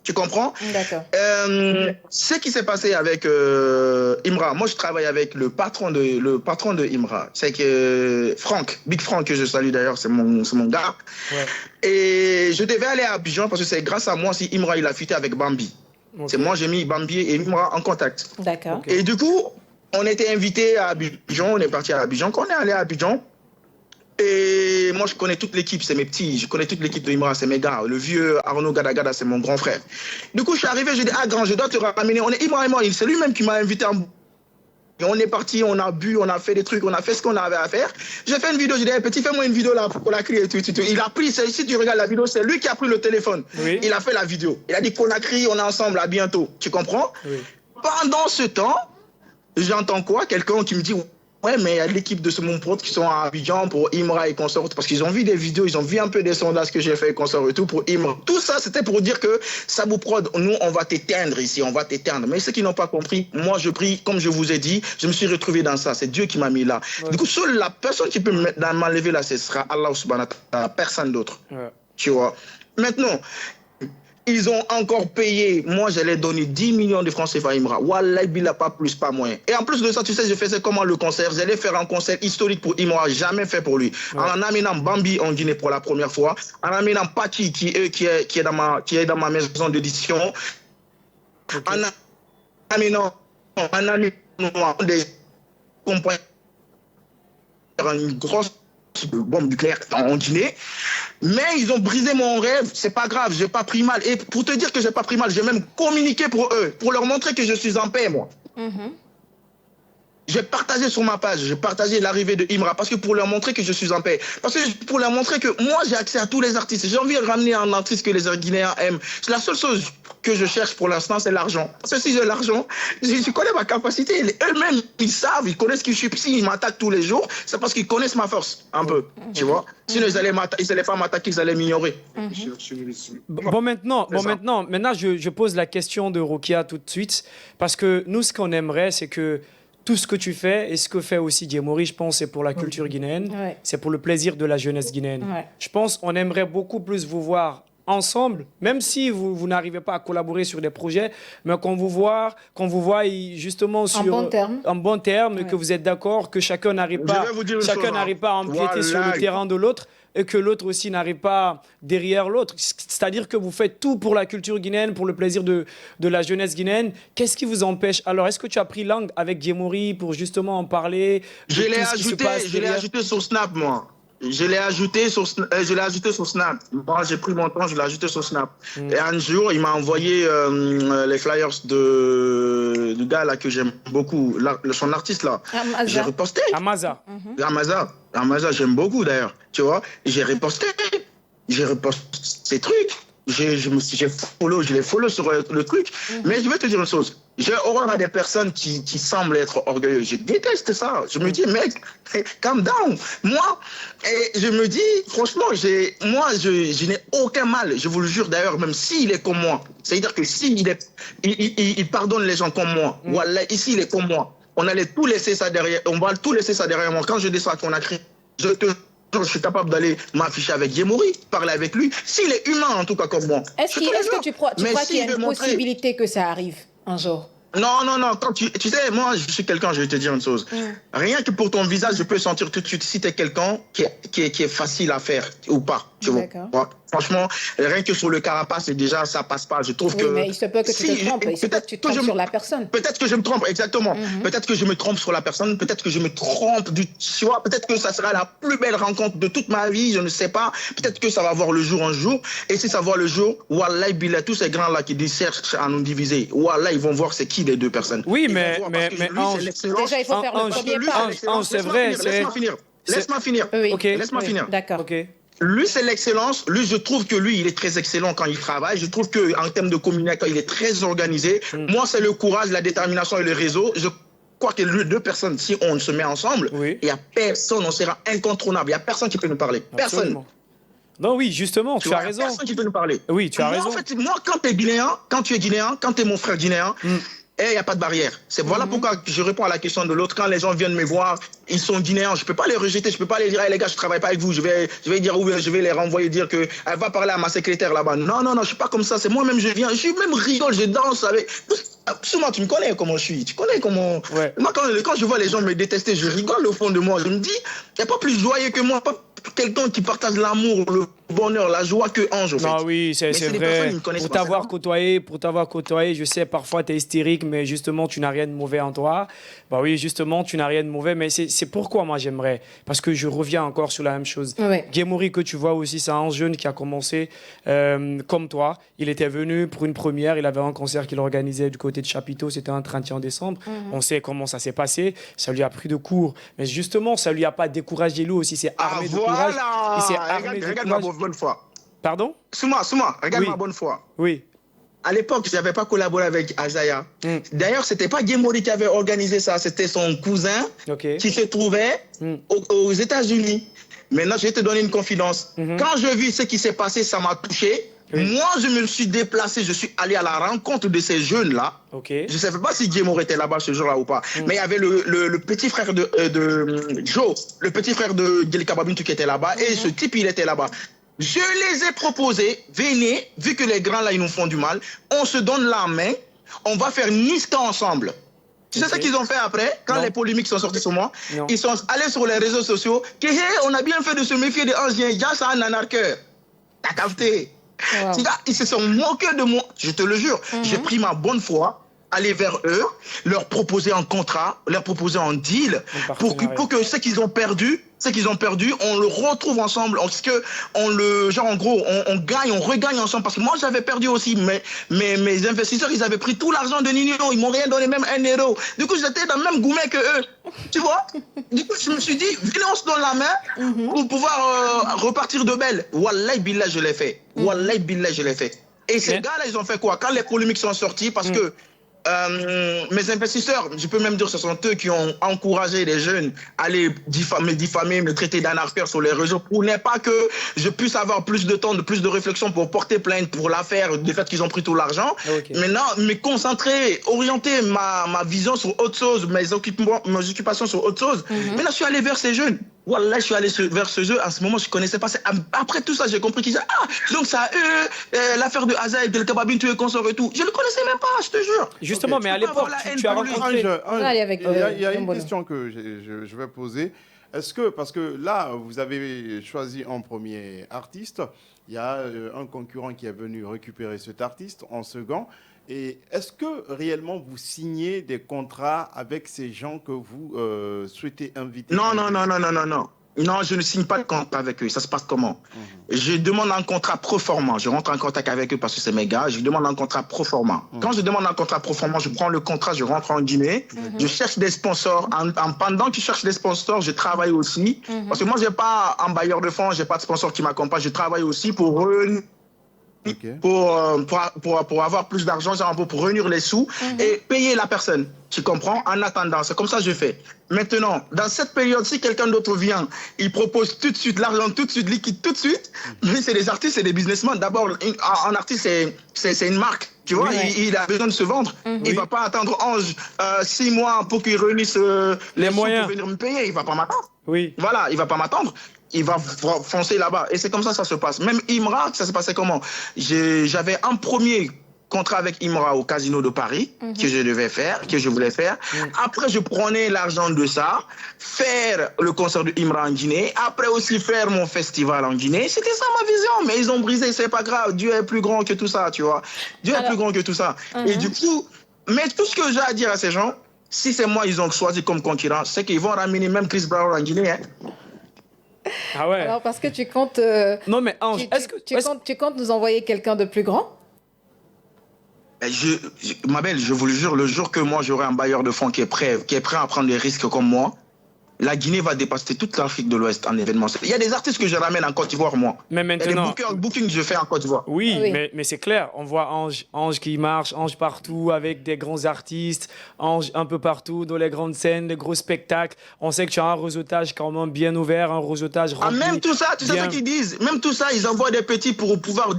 Tu comprends? D'accord. Ce qui s'est passé avec Imra, moi je travaille avec le patron de Imra, c'est que Franck, Big Franck, que je salue d'ailleurs, c'est mon gars. Ouais. Et je devais aller à Abidjan parce que c'est grâce à moi si Imra il a fuité avec Bambi. Ok. C'est moi j'ai mis Bambi et Imra en contact. D'accord. Ok. Et du coup, on était invités à Abidjan, on est parti à Abidjan. Quand on est allé à Abidjan, et moi, je connais toute l'équipe, c'est mes petits. Je connais toute l'équipe de Imra, c'est mes gars. Le vieux Arnaud Gadagada, c'est mon grand frère. Du coup, je suis arrivé, je dis, ah grand, je dois te ramener. On est Imra et moi, c'est lui-même qui m'a invité et on est parti, on a bu, on a fait des trucs, on a fait ce qu'on avait à faire. J'ai fait une vidéo, j'ai dit, hey, petit, fais-moi une vidéo là pour Conakry et tout. Il a pris, si tu regardes la vidéo, c'est lui qui a pris le téléphone. Oui. Il a fait la vidéo. Il a dit, Conakry, on est ensemble, à bientôt. Tu comprends? Oui. Pendant ce temps, j'entends quoi? Quelqu'un qui me dit, ouais, mais il y a l'équipe de mon pote qui sont à Abidjan pour Imra et consorts, parce qu'ils ont vu des vidéos, ils ont vu un peu des sondages que j'ai fait et consorts et tout pour Imra. Tout ça, c'était pour dire que Sabou Prod, nous, on va t'éteindre ici, on va t'éteindre. Mais ceux qui n'ont pas compris, moi, je prie, comme je vous ai dit, je me suis retrouvé dans ça. C'est Dieu qui m'a mis là. Ouais. Du coup, seule la personne qui peut m'enlever là, ce sera Allah subhanahu wa ta'ala, personne d'autre. Ouais. Tu vois. Maintenant, ils ont encore payé. Moi, j'allais donner 10 millions de francs CFA à Imra. Wallah, Billah, pas plus, pas moins. Et en plus de ça, tu sais, je faisais comment le concert? J'allais faire un concert historique pour Imra, jamais fait pour lui. Ouais. En amenant Bambi en Guinée pour la première fois, en amenant Pachi qui est dans ma maison d'édition, Ok. en amenant des compagnies, une grosse bombe nucléaire en Guinée. Mais ils ont brisé mon rêve, c'est pas grave, j'ai pas pris mal. Et pour te dire que j'ai pas pris mal, j'ai même communiqué pour eux, pour leur montrer que je suis en paix, moi. J'ai partagé sur ma page, j'ai partagé l'arrivée de Imra, parce que pour leur montrer que je suis en paix. Parce que pour leur montrer que moi, j'ai accès à tous les artistes. J'ai envie de ramener un artiste que les Guinéens aiment. La seule chose que je cherche pour l'instant, c'est l'argent. Parce que si j'ai l'argent, je connais ma capacité. Eux-mêmes, ils savent, ils connaissent qui je suis. Si ils m'attaquent tous les jours, c'est parce qu'ils connaissent ma force, un peu. Tu vois? Sinon, ils allaient pas m'attaquer, ils allaient m'ignorer. Bon, maintenant, je pose la question de Rokia tout de suite, parce que nous, ce qu'on aimerait, c'est que tout ce que tu fais, et ce que fait aussi Djemori, je pense, c'est pour la culture guinéenne, Ouais. c'est pour le plaisir de la jeunesse guinéenne. Ouais. Je pense qu'on aimerait beaucoup plus vous voir ensemble, même si vous n'arrivez pas à collaborer sur des projets, mais qu'on vous voit justement sur en bon terme, Ouais. que vous êtes d'accord, que chacun n'arrive Je pas, vais vous dire une chose, à empiéter sur le Voilà. terrain de l'autre, et que l'autre aussi n'arrive pas derrière l'autre. C'est-à-dire que vous faites tout pour la culture guinéenne, pour le plaisir de la jeunesse guinéenne. Qu'est-ce qui vous empêche? Alors, est-ce que tu as pris langue avec Djemori pour justement en parler? Je l'ai ajouté sur Snap, moi. Je l'ai ajouté sur Snap. Moi, j'ai pris mon temps, je l'ai ajouté sur Snap. Et un jour, il m'a envoyé les flyers du gars là que j'aime beaucoup, son artiste là. Amaza. J'ai reposté. Amaza. Amaza, j'aime beaucoup d'ailleurs. Tu vois, j'ai reposté ces trucs. Je l'ai follow sur le truc. Mais je vais te dire une chose. J'ai horreur à des personnes qui semblent être orgueilleuses. Je déteste ça. Je me dis, mec, calm down. Moi, et je me dis, franchement, je n'ai aucun mal. Je vous le jure d'ailleurs, même s'il est comme moi. C'est-à-dire que il pardonne les gens comme moi. Voilà, ici, il est comme moi. On allait tout laisser ça derrière. On va tout laisser ça derrière moi. Quand je descends à Conakry, je suis capable d'aller m'afficher avec Djemori, parler avec lui. S'il est humain, en tout cas, comme moi. Est-ce que tu crois qu'il y a une possibilité que ça arrive un jour? Non. Quand tu sais, moi, je suis quelqu'un, je vais te dire une chose. Rien que pour ton visage, je peux sentir tout de suite si tu es quelqu'un qui est facile à faire ou pas. Tu vois. Franchement, rien que sur le carapace, déjà, ça passe pas. Je trouve que. Mais il se peut que tu te trompes. Il se peut que tu te trompes sur la personne. Peut-être que je me trompe, exactement. Peut-être que je me trompe sur la personne. Peut-être que je me trompe tu vois, peut-être que ça sera la plus belle rencontre de toute ma vie. Je ne sais pas. Peut-être que ça va voir le jour un jour. Et si ça voit le jour, wallah, billah, tous ces grands-là qui cherchent à nous diviser, wallah, ils vont voir c'est qui les deux personnes. Oui, mais déjà, il faut faire le premier pas. C'est vrai. Laisse-moi finir. Ok. Laisse-moi finir. D'accord. Ok. Lui, c'est l'excellence. Lui, je trouve que lui, il est très excellent quand il travaille. Je trouve qu'en termes de communication, il est très organisé. Moi, c'est le courage, la détermination et le réseau. Je crois que les deux personnes, si on se met ensemble, il n'y a personne, on sera incontournable. Il n'y a personne qui peut nous parler. Personne. Non, oui, justement, tu as raison. Personne qui peut nous parler. Oui, tu as raison. En fait, moi, quand tu es Guinéen, quand tu es mon frère guinéen, et il n'y a pas de barrière. Voilà pourquoi je réponds à la question de l'autre. Quand les gens viennent me voir, ils sont guinéens, je ne peux pas les rejeter, je ne peux pas les dire, hey, les gars, je ne travaille pas avec vous, je vais dire, ou je vais les renvoyer, dire qu'elle va parler à ma secrétaire là-bas. Non, je ne suis pas comme ça, c'est moi-même, je viens, je même rigole, je danse avec... Souvent, tu me connais comment je suis, tu connais comment... Ouais. Moi, quand je vois les gens me détester, je rigole au fond de moi, je me dis, il n'y a pas plus joyeux que moi, pas quelqu'un qui partage l'amour, le bonheur, la joie que Ange, en fait. Non, oui, c'est vrai. Pour t'avoir côtoyé, je sais, parfois tu es hystérique, mais justement, tu n'as rien de mauvais en toi. Bah oui, justement, tu n'as rien de mauvais, mais c'est pourquoi moi j'aimerais. Parce que je reviens encore sur la même chose. Ouais. Guémori, que tu vois aussi, c'est un jeune qui a commencé comme toi. Il était venu pour une première, il avait un concert qu'il organisait du côté de Chapiteau, c'était un 31 décembre. On sait comment ça s'est passé, ça lui a pris de cours. Mais justement, ça lui a pas découragé lui aussi, il s'est armé de courage. Il s'est armé de regarde courage. ma bonne foi. Pardon? Souma, regarde ma bonne foi. Oui. À l'époque, je n'avais pas collaboré avec Azaya. D'ailleurs, ce n'était pas Guémori qui avait organisé ça, c'était son cousin qui se trouvait aux États-Unis. Maintenant, je vais te donner une confidence. Quand je vis ce qui s'est passé, ça m'a touché. Moi, je me suis déplacé, je suis allé à la rencontre de ces jeunes-là. Je ne savais pas si Guémori était là-bas ce jour-là ou pas. Mais il y avait le petit frère de Joe, le petit frère de Djelika Babintou qui était là-bas. Et ce type, il était là-bas. Je les ai proposés, venez, vu que les grands là, ils nous font du mal, on se donne la main, on va faire Niska ensemble. Tu sais ce qu'ils ont fait après, quand les polémiques sont sorties sur moi? Ils sont allés sur les réseaux sociaux, que hey, on a bien fait de se méfier des anciens, c'est un anarcheur. T'as capté? Ils se sont moqués de moi, je te le jure. J'ai pris ma bonne foi, aller vers eux, leur proposer un contrat, leur proposer un deal, pour que ce qu'ils ont perdu, on le retrouve ensemble, parce que en gros, on gagne, on regagne ensemble, parce que moi j'avais perdu aussi, mes investisseurs, ils avaient pris tout l'argent de Nino, ils m'ont rien donné, même 1 euro. Du coup, j'étais dans le même goumet que eux, tu vois. Du coup, je me suis dit, venez, on se donne la main pour pouvoir repartir de belle. Wallahi billah, je l'ai fait. Wallahi billah, je l'ai fait. Et ces gars-là, ils ont fait quoi? Quand les polémiques sont sorties, parce que mes investisseurs, je peux même dire que ce sont eux qui ont encouragé les jeunes à aller diffamer, me traiter d'anarcheur sur les réseaux pour ne pas que je puisse avoir plus de temps, plus de réflexion pour porter plainte pour l'affaire du fait qu'ils ont pris tout l'argent. Maintenant, me concentrer, orienter ma vision sur autre chose, mes occupations sur autre chose. Maintenant, je suis allé vers ces jeunes. Voilà, je suis allé vers ce jeu. En ce moment, je ne connaissais pas. Après tout ça, j'ai compris qu'ils disaient donc ça l'affaire de Azaï, de Kababintou et consort et tout. Je ne le connaissais même pas, je te jure. Justement, mais à l'époque, tu as rencontré... Il y a une question que je vais poser. Est-ce que, parce que là, vous avez choisi un premier artiste, il y a un concurrent qui est venu récupérer cet artiste en second. Et est-ce que réellement vous signez des contrats avec ces gens que vous souhaitez inviter? Non. Non, je ne signe pas de contrat avec eux. Ça se passe comment? Je demande un contrat pro forma. Je rentre en contact avec eux parce que c'est mes gars. Je demande un contrat pro forma. Quand je demande un contrat pro forma, je prends le contrat, je rentre en Guinée. Je cherche des sponsors. Pendant que je cherche des sponsors, je travaille aussi. Parce que moi, je n'ai pas un bailleur de fonds, je n'ai pas de sponsor qui m'accompagne. Je travaille aussi pour avoir plus d'argent, pour réunir les sous et payer la personne. Tu comprends? En attendant, c'est comme ça que je fais. Maintenant, dans cette période, si quelqu'un d'autre vient, il propose tout de suite l'argent, tout de suite, liquide tout de suite. Mais c'est des artistes, c'est des businessmen. D'abord, un artiste, c'est une marque. Tu vois, il a besoin de se vendre. Il ne va pas attendre 6 mois pour qu'il réunisse les moyens pour venir me payer. Il ne va pas m'attendre. Voilà, il ne va pas m'attendre. Il va foncer là-bas. Et c'est comme ça se passe. Même Imra, ça s'est passé comment? J'avais un premier contrat avec Imra au Casino de Paris que je voulais faire. Après, je prenais l'argent de ça, faire le concert de Imra en Guinée. Après aussi faire mon festival en Guinée. C'était ça ma vision. Mais ils ont brisé, c'est pas grave. Dieu est plus grand que tout ça, tu vois. Dieu est plus grand que tout ça. Et du coup, mais tout ce que j'ai à dire à ces gens, si c'est moi, ils ont choisi comme concurrent, c'est qu'ils vont ramener même Chris Brown en Guinée. Hein. Ah ouais. Alors parce que tu comptes... non mais Ange, tu comptes nous envoyer quelqu'un de plus grand? Ma belle, je vous le jure, le jour que moi j'aurai un bailleur de fonds qui est prêt à prendre des risques comme moi, la Guinée va dépasser toute l'Afrique de l'Ouest en événementiel. Il y a des artistes que je ramène en Côte d'Ivoire, moi. Mais maintenant... Il y a des bookings que je fais en Côte d'Ivoire. Oui, mais c'est clair. On voit Ange qui marche, Ange partout avec des grands artistes, Ange un peu partout dans les grandes scènes, les gros spectacles. On sait que tu as un réseautage quand même bien ouvert, un réseautage rempli. Même tout ça, tu sais ce qu'ils disent. Même tout ça, ils envoient des petits pour pouvoir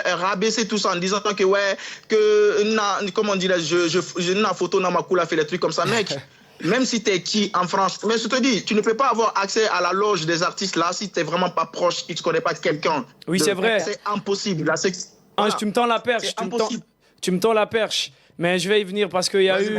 rabaisser tout ça en disant que, ouais, que, comment dirais-je, je n'ai photo dans ma couleur, fait des trucs comme ça, mec. Même si tu es qui en France, mais je te dis, tu ne peux pas avoir accès à la loge des artistes là si tu n'es vraiment pas proche, si tu ne connais pas quelqu'un. Oui, c'est vrai. C'est impossible. Là, Ange, tu me tends la perche. Tu me tends la perche. Mais je vais y venir parce qu'il y a eu...